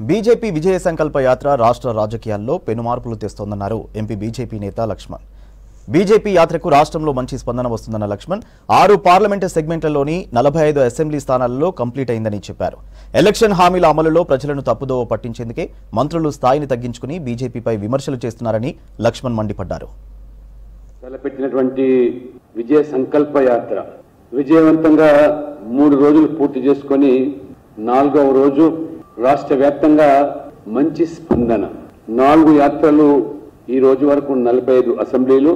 BJP విజయ సంకల్ప యాత్ర రాష్ట్ర రాజకీయాల్లో పెనుమార్పులు తెస్తోందన్నారు MP BJP నేత లక్ష్మణ్. బీజేపీ యాత్రకు రాష్ట్రంలో మంచి స్పందన వస్తుందన్న లక్ష్మణ్ 6 పార్లమెంటు సెగ్మెంట్లలోని 45 అసెంబ్లీ స్థానాలలో కంప్లీట్ అయిందని చెప్పారు. ఎలక్షన్ హామీల అమలులో ప్రజలను తప్పుదోవ పట్టించేందుకే మంత్రులు స్థాయిని తగ్గించుకుని బీజేపీపై విమర్శలు చేస్తున్నారని లక్ష్మణ్ మండిపడ్డారు. తలపెట్టినటువంటి విజయ సంకల్ప యాత్ర విజయవంతంగా 3 రోజులు పూర్తి చేసుకొని 4వ రోజు రాష్ట్ర వ్యాప్తంగా మంచి స్పందన. 4 యాత్రలు ఈ రోజు వరకు 45 అసెంబ్లీలు,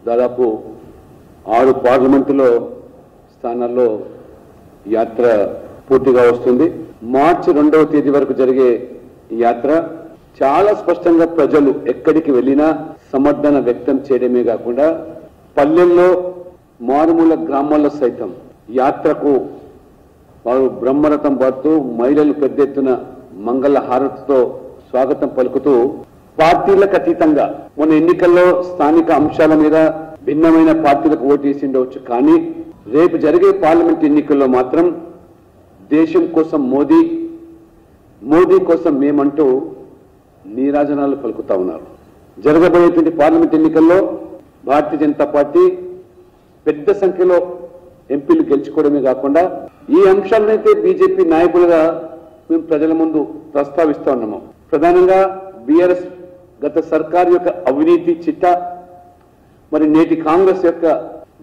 దాదాపు 6 పార్లమెంటులో స్థానాల్లో యాత్ర పూర్తిగా వస్తుంది. మార్చి 2వ తేదీ వరకు జరిగే ఈ యాత్ర చాలా స్పష్టంగా ప్రజలు ఎక్కడికి వెళ్ళినా సమర్థన వ్యక్తం చేయడమే కాకుండా పల్లెల్లో మారుమూల గ్రామాల్లో సైతం యాత్రకు వారు బ్రహ్మరథం పాడుతూ మహిళలు పెద్ద ఎత్తున మంగళ హారతితో స్వాగతం పలుకుతూ పార్టీలకు అతీతంగా మన ఎన్నికల్లో స్థానిక అంశాల మీద భిన్నమైన పార్టీలకు ఓటేసి ఉండవచ్చు, కానీ రేపు జరిగే పార్లమెంట్ ఎన్నికల్లో మాత్రం దేశం కోసం మోదీ కోసం మేమంటూ నీరాజనాలు పలుకుతా ఉన్నారు. జరగబోయేటువంటి పార్లమెంట్ ఎన్నికల్లో భారతీయ జనతా పార్టీ పెద్ద సంఖ్యలో ఎంపీలు గెలుచుకోవడమే కాకుండా ఈ అంశాలనైతే బీజేపీ నాయకులుగా మేము ప్రజల ముందు ప్రస్తావిస్తూ ఉన్నాము. ప్రధానంగా బీఆర్ఎస్ గత సర్కారు యొక్క అవినీతి చిట్టా, మరి నేటి కాంగ్రెస్ యొక్క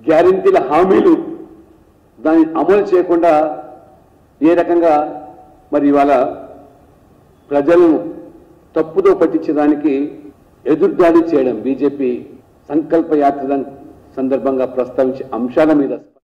గ్యారంటీల హామీలు దాన్ని అమలు చేయకుండా ఏ రకంగా మరి ఇవాళ ప్రజలను తప్పుదో పట్టించడానికి ఎదురుదాడి చేయడం బీజేపీ సంకల్ప యాత్ర సందర్భంగా ప్రస్తావించే అంశాల మీద